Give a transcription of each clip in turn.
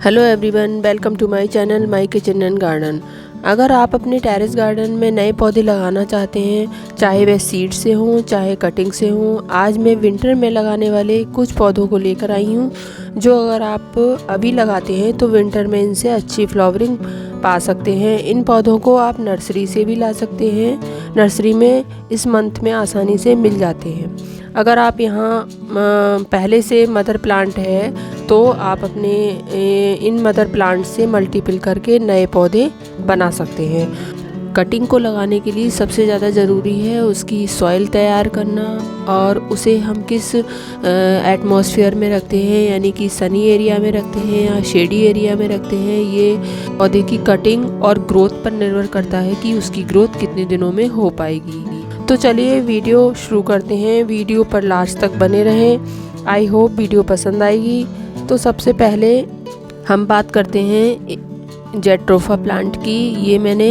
Hello everyone, welcome to my channel my kitchen and garden. अगर आप अपने terrace garden में नए पौधे लगाना चाहते हैं, चाहे वे सीड से हों चाहे कटिंग से हों, आज मैं विंटर में लगाने वाले कुछ पौधों को लेकर आई हूं, जो अगर आप अभी लगाते हैं तो विंटर में इनसे अच्छी फ्लावरिंग पा सकते हैं। इन पौधों को आप नर्सरी से भी ला सकते हैं, नर्सरी में इस मंथ में आसानी से मिल जाते हैं। अगर आप यहाँ पहले से मदर प्लांट है तो आप अपने इन मदर प्लांट से मल्टीपल करके नए पौधे बना सकते हैं। कटिंग को लगाने के लिए सबसे ज़्यादा ज़रूरी है उसकी सॉइल तैयार करना, और उसे हम किस एटमॉस्फेयर में रखते हैं, यानी कि सनी एरिया में रखते हैं या शेडी एरिया में रखते हैं। ये पौधे की कटिंग और ग्रोथ पर निर्भर करता है कि उसकी ग्रोथ कितने दिनों में हो पाएगी। तो चलिए वीडियो शुरू करते हैं। वीडियो पर लास्ट तक बने रहें। आई होप वीडियो पसंद आएगी। तो सबसे पहले हम बात करते हैं जेट्रोफा प्लांट की। ये मैंने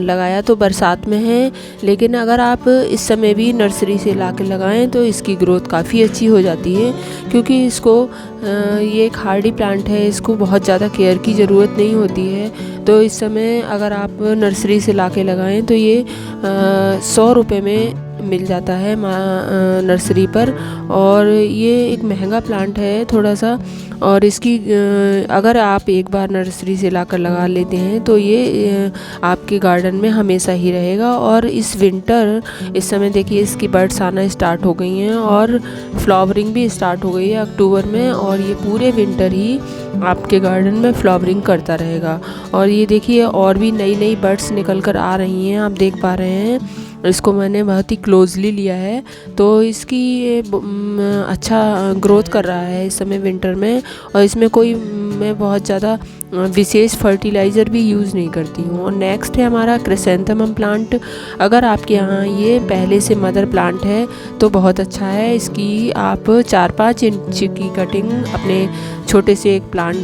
लगाया तो बरसात में है, लेकिन अगर आप इस समय भी नर्सरी से ला के लगाएँ तो इसकी ग्रोथ काफ़ी अच्छी हो जाती है, क्योंकि इसको ये एक हार्डी प्लांट है, इसको बहुत ज़्यादा केयर की ज़रूरत नहीं होती है। तो इस समय अगर आप नर्सरी से ला के लगाएँ तो ये 100 रुपये में मिल जाता है नर्सरी पर। और ये एक महंगा प्लांट है थोड़ा सा, और इसकी अगर आप एक बार नर्सरी से लाकर लगा लेते हैं तो ये आपके गार्डन में हमेशा ही रहेगा। और इस विंटर इस समय देखिए इसकी बर्ड्स आना स्टार्ट हो गई हैं और फ्लावरिंग भी स्टार्ट हो गई है अक्टूबर में, और ये पूरे विंटर ही आपके गार्डन में फ्लावरिंग करता रहेगा। और ये देखिए और भी नई नई बर्ड्स निकल कर आ रही हैं, आप देख पा रहे हैं। इसको मैंने बहुत ही क्लोजली लिया है, तो इसकी अच्छा ग्रोथ कर रहा है इस समय विंटर में। और इसमें कोई मैं बहुत ज़्यादा विशेष फर्टिलाइज़र भी यूज़ नहीं करती हूँ। और नेक्स्ट है हमारा क्रिसैंथेमम प्लांट। अगर आपके यहाँ ये पहले से मदर प्लांट है तो बहुत अच्छा है। इसकी आप 4-5 इंच की कटिंग अपने छोटे से एक प्लांट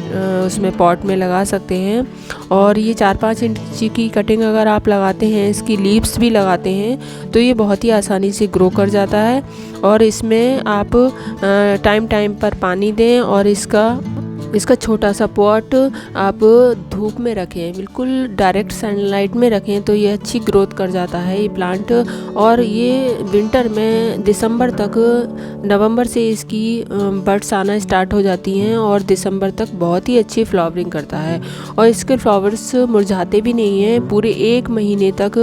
उसमें पॉट में लगा सकते हैं। और ये 4-5 इंच की कटिंग अगर आप लगाते हैं, इसकी लीव्स भी लगाते हैं, तो ये बहुत ही आसानी से ग्रो कर जाता है। और इसमें आप टाइम टाइम पर पानी दें, और इसका छोटा सा पॉट आप धूप में रखें, बिल्कुल डायरेक्ट सनलाइट में रखें, तो ये अच्छी ग्रोथ कर जाता है ये प्लांट। और ये विंटर में दिसंबर तक, नवंबर से इसकी बड्स आना स्टार्ट हो जाती हैं और दिसंबर तक बहुत ही अच्छी फ्लावरिंग करता है। और इसके फ्लावर्स मुरझाते भी नहीं हैं, पूरे 1 महीने तक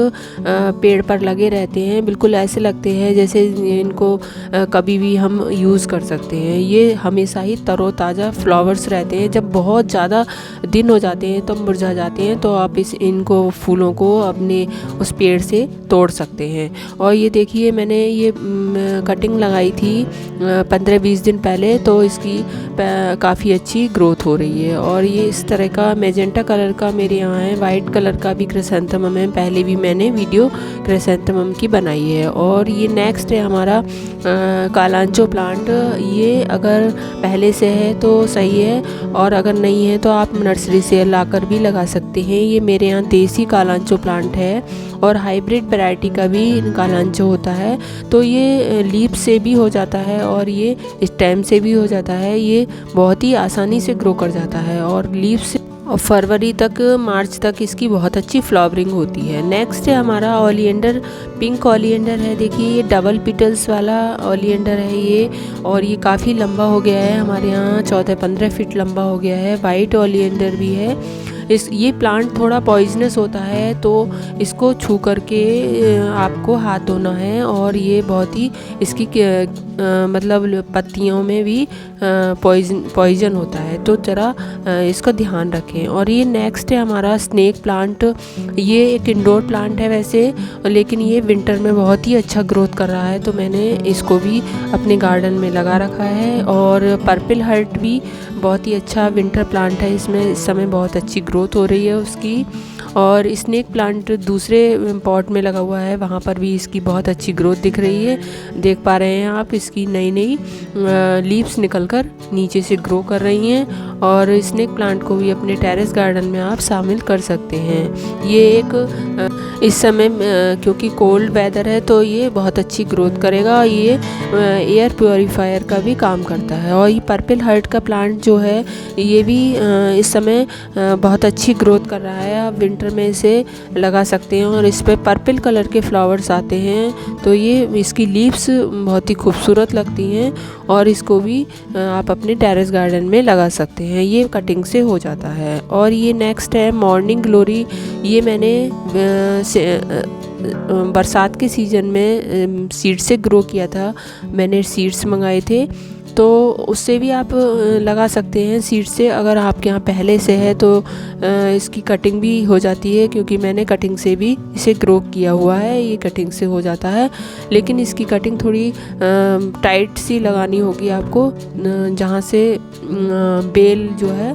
पेड़ पर लगे रहते हैं। बिल्कुल ऐसे लगते हैं जैसे इनको कभी भी हम यूज़ कर सकते हैं। ये हमेशा ही तरोताज़ा फ्लावर्स रहते हैं। जब बहुत ज़्यादा दिन हो जाते हैं तो मुरझा जाते हैं, तो आप इनको फूलों को अपने उस पेड़ से तोड़ सकते हैं। और ये देखिए मैंने ये कटिंग लगाई थी 15-20 दिन पहले, तो इसकी काफ़ी अच्छी ग्रोथ हो रही है। और ये इस तरह का मैजेंटा कलर का मेरे यहाँ है, वाइट कलर का भी क्रिसैंथेमम है, पहले भी मैंने वीडियो क्रिसैंथेमम की बनाई है। और ये नेक्स्ट है हमारा कालांचो प्लांट। ये अगर पहले से है तो सही है, और अगर नहीं है तो आप नर्सरी से लाकर भी लगा सकते हैं। ये मेरे यहाँ देसी कालांचो प्लांट है, और हाइब्रिड वैरायटी का भी कालांचो होता है। तो ये लीफ से भी हो जाता है और ये स्टेम से भी हो जाता है। ये बहुत ही आसानी से ग्रो कर जाता है, और लीफ से और फरवरी तक, मार्च तक इसकी बहुत अच्छी फ्लावरिंग होती है। नेक्स्ट है हमारा ओलिएंडर, पिंक ओलिएंडर है। देखिए ये डबल पिटल्स वाला ओलिएंडर है ये, और ये काफ़ी लंबा हो गया है, हमारे यहाँ 14-15 फीट लंबा हो गया है। वाइट ओलिएंडर भी है। ये प्लांट थोड़ा पॉइजनस होता है, तो इसको छू करके आपको हाथ धोना है। और ये बहुत ही इसकी मतलब पत्तियों में भी पॉइजन होता है, तो ज़रा इसका ध्यान रखें। और ये नेक्स्ट है हमारा स्नेक प्लांट। ये एक इंडोर प्लांट है वैसे, लेकिन ये विंटर में बहुत ही अच्छा ग्रोथ कर रहा है, तो मैंने इसको भी अपने गार्डन में लगा रखा है। और पर्पल हर्ट भी बहुत ही अच्छा विंटर प्लांट है, इसमें इस समय बहुत अच्छी ग्रोथ हो रही है उसकी। और स्नेक प्लांट दूसरे पॉट में लगा हुआ है, वहाँ पर भी इसकी बहुत अच्छी ग्रोथ दिख रही है। देख पा रहे हैं आप, इसकी नई नई लीव्स निकलकर नीचे से ग्रो कर रही हैं। और स्नेक प्लांट को भी अपने टेरेस गार्डन में आप शामिल कर सकते हैं। ये एक इस समय क्योंकि कोल्ड वेदर है तो ये बहुत अच्छी ग्रोथ करेगा और ये एयर प्योरीफायर का भी काम करता है। और ये पर्पल हार्ट का प्लांट जो है ये भी इस समय बहुत अच्छी ग्रोथ कर रहा है। आप विंटर में इसे लगा सकते हैं और इस पे पर्पल कलर के फ्लावर्स आते हैं, तो ये इसकी लीव्स बहुत ही खूबसूरत लगती हैं और इसको भी आप अपने टेरेस गार्डन में लगा सकते हैं। ये कटिंग से हो जाता है। और ये नेक्स्ट है मॉर्निंग ग्लोरी। ये मैंने बरसात के सीज़न में सीड से ग्रो किया था। मैंने सीड्स मंगाए थे, तो उससे भी आप लगा सकते हैं सीड से। अगर आपके यहाँ पहले से है तो इसकी कटिंग भी हो जाती है, क्योंकि मैंने कटिंग से भी इसे ग्रो किया हुआ है। ये कटिंग से हो जाता है, लेकिन इसकी कटिंग थोड़ी टाइट सी लगानी होगी आपको, जहाँ से बेल जो है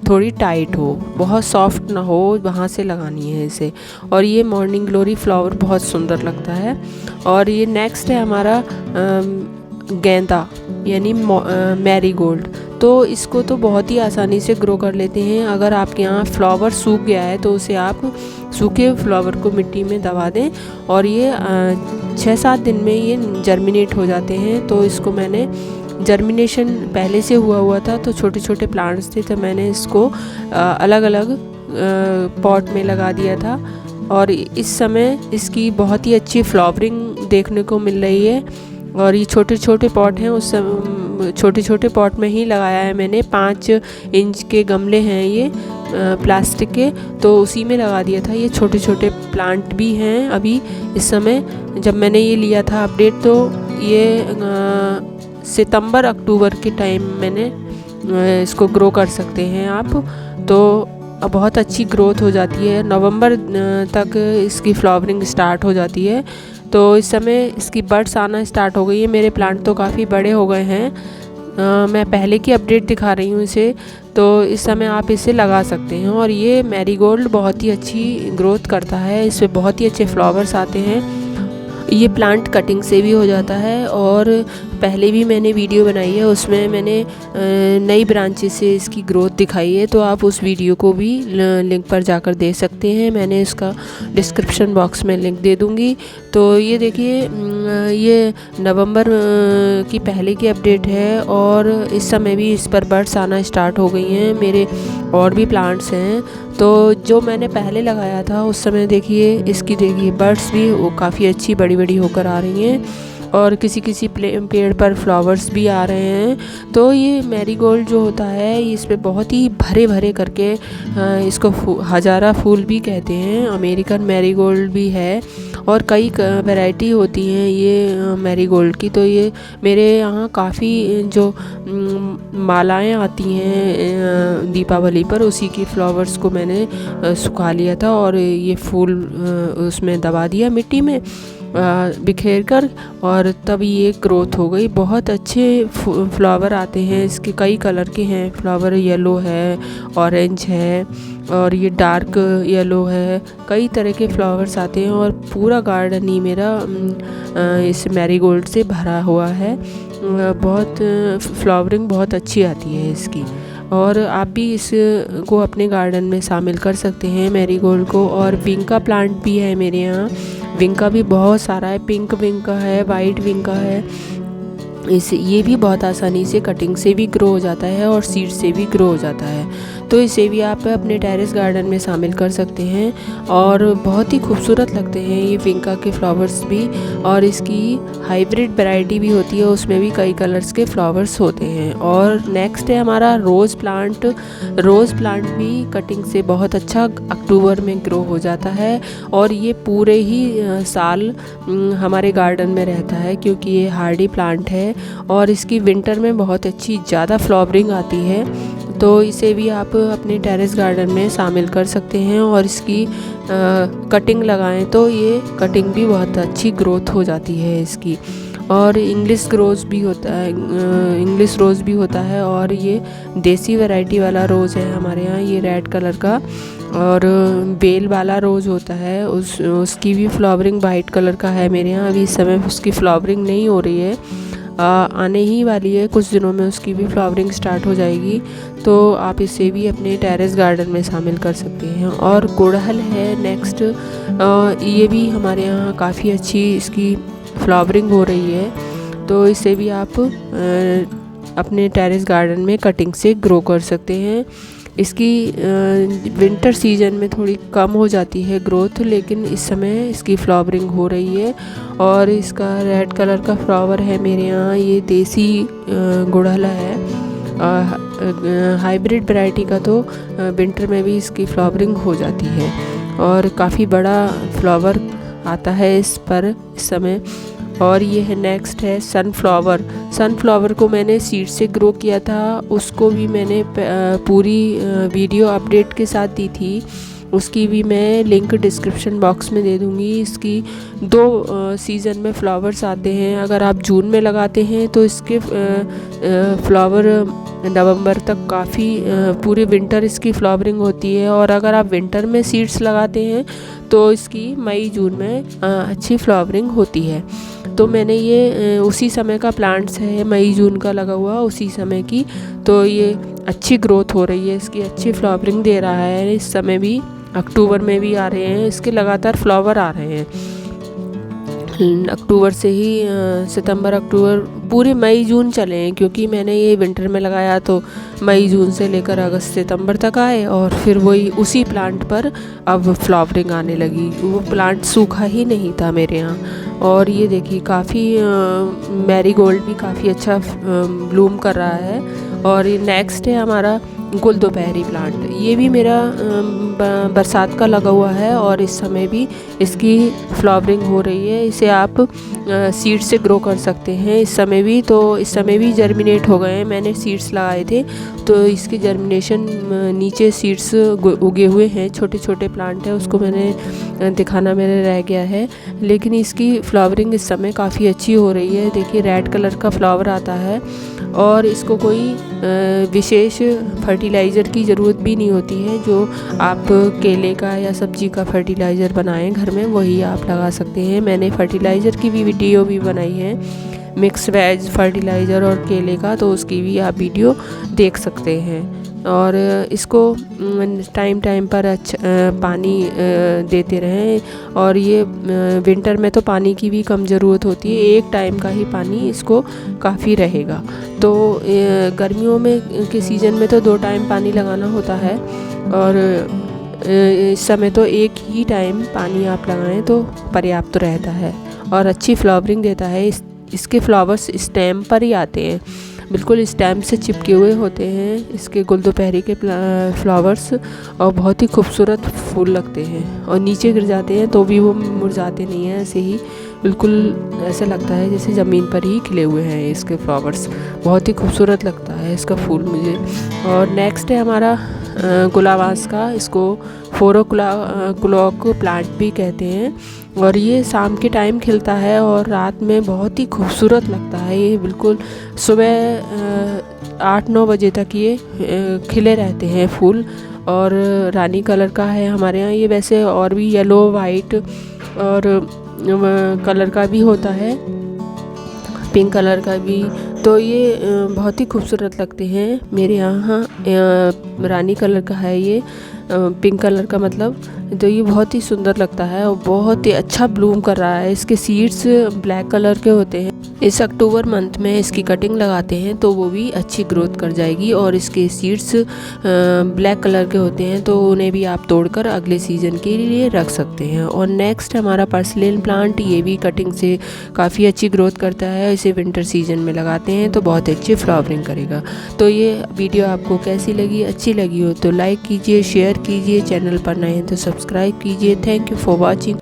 थोड़ी टाइट हो, बहुत सॉफ्ट ना हो, वहाँ से लगानी है इसे। और ये मॉर्निंग ग्लोरी फ्लावर बहुत सुंदर लगता है। और ये नेक्स्ट है हमारा गेंदा यानी मैरीगोल्ड। तो इसको तो बहुत ही आसानी से ग्रो कर लेते हैं। अगर आपके यहाँ फ्लावर सूख गया है तो उसे आप सूखे फ्लावर को मिट्टी में दबा दें और ये 6-7 दिन में ये जर्मिनेट हो जाते हैं। तो इसको मैंने जर्मिनेशन पहले से हुआ था, तो छोटे छोटे प्लांट्स थे, तो मैंने इसको अलग अलग पॉट में लगा दिया था। और इस समय इसकी बहुत ही अच्छी फ्लावरिंग देखने को मिल रही है। और ये छोटे छोटे पॉट हैं, उस छोटे छोटे पॉट में ही लगाया है मैंने। 5 इंच के गमले हैं ये प्लास्टिक के, तो उसी में लगा दिया था। ये छोटे छोटे प्लांट भी हैं अभी इस समय। जब मैंने ये लिया था अपडेट, तो ये सितंबर अक्टूबर के टाइम मैंने इसको ग्रो कर सकते हैं आप। तो बहुत अच्छी ग्रोथ हो जाती है। नवंबर तक इसकी फ्लावरिंग स्टार्ट हो जाती है। तो इस समय इसकी बड्स आना स्टार्ट हो गई है। मेरे प्लांट तो काफ़ी बड़े हो गए हैं। मैं पहले की अपडेट दिखा रही हूँ इसे, तो इस समय आप इसे लगा सकते हैं। और ये मैरीगोल्ड बहुत ही अच्छी ग्रोथ करता है, इसमें बहुत ही अच्छे फ्लावर्स आते हैं। ये प्लांट कटिंग से भी हो जाता है। और पहले भी मैंने वीडियो बनाई है, उसमें मैंने नई ब्रांचेस से इसकी ग्रोथ दिखाई है, तो आप उस वीडियो को भी लिंक पर जाकर देख सकते हैं। मैंने इसका डिस्क्रिप्शन बॉक्स में लिंक दे दूँगी। तो ये देखिए, ये नवंबर की पहले की अपडेट है और इस समय भी इस पर बर्ड्स आना स्टार्ट हो गई हैं। मेरे और भी प्लांट्स हैं, तो जो मैंने पहले लगाया था उस समय देखिए इसकी बर्ड्स भी वो काफ़ी अच्छी बड़ी बड़ी होकर आ रही हैं और किसी किसी पेड़ पर फ्लावर्स भी आ रहे हैं। तो ये मैरीगोल्ड जो होता है इस पे बहुत ही भरे भरे करके इसको हजारा फूल भी कहते हैं। अमेरिकन मैरीगोल्ड भी है और कई वैरायटी होती हैं ये मैरीगोल्ड की। तो ये मेरे यहाँ काफ़ी जो मालाएं आती हैं दीपावली पर, उसी की फ्लावर्स को मैंने सुखा लिया था और ये फूल उसमें दबा दिया मिट्टी में बिखेर कर, और तब ये ग्रोथ हो गई। बहुत अच्छे फ्लावर आते हैं इसके, कई कलर के हैं फ्लावर। येलो है, ऑरेंज है और ये डार्क येलो है, कई तरह के फ्लावर्स आते हैं। और पूरा गार्डन ही मेरा इस मैरीगोल्ड से भरा हुआ है। बहुत फ्लावरिंग बहुत अच्छी आती है इसकी। और आप भी इसको अपने गार्डन में शामिल कर सकते हैं मैरीगोल्ड को। और विंग का प्लांट भी है मेरे यहाँ। विंग का भी बहुत सारा है, पिंक विंग का है, वाइट विंग का है। ये भी बहुत आसानी से कटिंग से भी ग्रो हो जाता है और सीड से भी ग्रो हो जाता है। तो इसे भी आप अपने टेरेस गार्डन में शामिल कर सकते हैं और बहुत ही खूबसूरत लगते हैं ये विंका के फ्लावर्स भी। और इसकी हाइब्रिड वैरायटी भी होती है, उसमें भी कई कलर्स के फ्लावर्स होते हैं। और नेक्स्ट है हमारा रोज़ प्लांट। रोज़ प्लांट भी कटिंग से बहुत अच्छा अक्टूबर में ग्रो हो जाता है और ये पूरे ही साल हमारे गार्डन में रहता है, क्योंकि ये हार्डी प्लांट है और इसकी विंटर में बहुत अच्छी ज़्यादा फ्लावरिंग आती है। तो इसे भी आप अपने टेरेस गार्डन में शामिल कर सकते हैं और इसकी कटिंग लगाएं तो ये कटिंग भी बहुत अच्छी ग्रोथ हो जाती है इसकी। और इंग्लिश रोज़ भी होता है, इंग्लिश रोज़ भी होता है। और ये देसी वैरायटी वाला रोज़ है हमारे यहाँ, ये रेड कलर का। और बेल वाला रोज़ होता है, उसकी भी फ्लावरिंग वाइट कलर का है मेरे यहाँ। अभी इस समय उसकी फ्लावरिंग नहीं हो रही है। आने ही वाली है, कुछ दिनों में उसकी भी फ्लावरिंग स्टार्ट हो जाएगी। तो आप इसे भी अपने टेरेस गार्डन में शामिल कर सकते हैं। और गुड़हल है नेक्स्ट, ये भी हमारे यहाँ काफ़ी अच्छी इसकी फ्लावरिंग हो रही है। तो इसे भी आप अपने टेरेस गार्डन में कटिंग से ग्रो कर सकते हैं। इसकी विंटर सीजन में थोड़ी कम हो जाती है ग्रोथ, लेकिन इस समय इसकी फ्लावरिंग हो रही है। और इसका रेड कलर का फ्लावर है मेरे यहाँ, ये देसी गुड़हल है। हाइब्रिड वैरायटी का तो विंटर में भी इसकी फ्लावरिंग हो जाती है और काफ़ी बड़ा फ्लावर आता है इस पर इस समय। और ये है नेक्स्ट है सनफ्लावर। सनफ्लावर को मैंने सीड से ग्रो किया था, उसको भी मैंने पूरी वीडियो अपडेट के साथ दी थी, उसकी भी मैं लिंक डिस्क्रिप्शन बॉक्स में दे दूँगी। इसकी 2 सीज़न में फ्लावर्स आते हैं। अगर आप जून में लगाते हैं तो इसके फ्लावर नवंबर तक काफ़ी पूरे विंटर इसकी फ्लावरिंग होती है। और अगर आप विंटर में सीड्स लगाते हैं तो इसकी मई जून में अच्छी फ्लावरिंग होती है। तो मैंने ये उसी समय का प्लांट्स है, मई जून का लगा हुआ उसी समय की। तो ये अच्छी ग्रोथ हो रही है, इसकी अच्छी फ्लावरिंग दे रहा है। इस समय भी अक्टूबर में भी आ रहे हैं, इसके लगातार फ्लावर आ रहे हैं। अक्टूबर से ही सितंबर अक्टूबर पूरे मई जून चले हैं, क्योंकि मैंने ये विंटर में लगाया तो मई जून से लेकर अगस्त सितंबर तक आए। और फिर वही उसी प्लांट पर अब फ्लावरिंग आने लगी। वो प्लांट सूखा ही नहीं था मेरे यहाँ। और ये देखिए काफ़ी मैरीगोल्ड भी काफ़ी अच्छा ब्लूम कर रहा है। और ये नेक्स्ट है हमारा गुलदोपहरी प्लांट। ये भी मेरा बरसात का लगा हुआ है और इस समय भी इसकी फ्लावरिंग हो रही है। इसे आप सीड से ग्रो कर सकते हैं इस समय भी। तो इस समय भी जर्मिनेट हो गए हैं, मैंने सीड्स लगाए थे तो इसके जर्मिनेशन नीचे सीड्स उगे हुए हैं। छोटे छोटे प्लांट है, उसको मैंने दिखाना मेरे रह गया है। लेकिन इसकी फ्लावरिंग इस समय काफ़ी अच्छी हो रही है। देखिए रेड कलर का फ्लावर आता है और इसको कोई विशेष फर्टिलाइज़र की ज़रूरत भी नहीं होती है। जो आप केले का या सब्जी का फर्टिलाइज़र बनाएं घर में, वही आप लगा सकते हैं। मैंने फर्टिलाइज़र की भी वीडियो भी बनाई है, मिक्स वेज फर्टिलाइज़र और केले का, तो उसकी भी आप वीडियो देख सकते हैं। और इसको टाइम टाइम पर अच्छा पानी देते रहें। और ये विंटर में तो पानी की भी कम ज़रूरत होती है, एक टाइम का ही पानी इसको काफ़ी रहेगा। तो गर्मियों में के सीज़न में तो 2 टाइम पानी लगाना होता है और इस समय तो एक ही टाइम पानी आप लगाएं तो पर्याप्त रहता है और अच्छी फ्लावरिंग देता है। इसके फ्लावर्स स्टेम पर ही आते हैं, बिल्कुल स्टेम से चिपके हुए होते हैं इसके गुलदोपहरी के फ्लावर्स। और बहुत ही खूबसूरत फूल लगते हैं और नीचे गिर जाते हैं तो भी वो मुरझाते नहीं हैं, ऐसे ही बिल्कुल ऐसा लगता है जैसे ज़मीन पर ही खिले हुए हैं इसके फ्लावर्स। बहुत ही खूबसूरत लगता है इसका फूल मुझे। और नेक्स्ट है हमारा गुलाबास का, इसको 4 o'clock प्लांट भी कहते हैं। और ये शाम के टाइम खिलता है और रात में बहुत ही खूबसूरत लगता है। ये बिल्कुल सुबह 8-9 बजे तक ये खिले रहते हैं फूल। और रानी कलर का है हमारे यहाँ ये। वैसे और भी येलो वाइट और कलर का भी होता है, पिंक कलर का भी। तो ये बहुत ही खूबसूरत लगते हैं मेरे यहाँ। रानी कलर का है ये, पिंक कलर का मतलब। तो ये बहुत ही सुंदर लगता है और बहुत ही अच्छा ब्लूम कर रहा है। इसके सीड्स ब्लैक कलर के होते हैं। इस अक्टूबर मंथ में इसकी कटिंग लगाते हैं तो वो भी अच्छी ग्रोथ कर जाएगी। और इसके सीड्स ब्लैक कलर के होते हैं तो उन्हें भी आप तोड़कर अगले सीज़न के लिए रख सकते हैं। और नेक्स्ट हमारा पर्सिलेन प्लांट, ये भी कटिंग से काफ़ी अच्छी ग्रोथ करता है। इसे विंटर सीजन में लगाते हैं तो बहुत अच्छी फ्लावरिंग करेगा। तो ये वीडियो आपको कैसी लगी? अच्छी लगी हो तो लाइक कीजिए, शेयर कीजिए, चैनल पर नए हैं तो सब्सक्राइब कीजिए। Thank you for watching.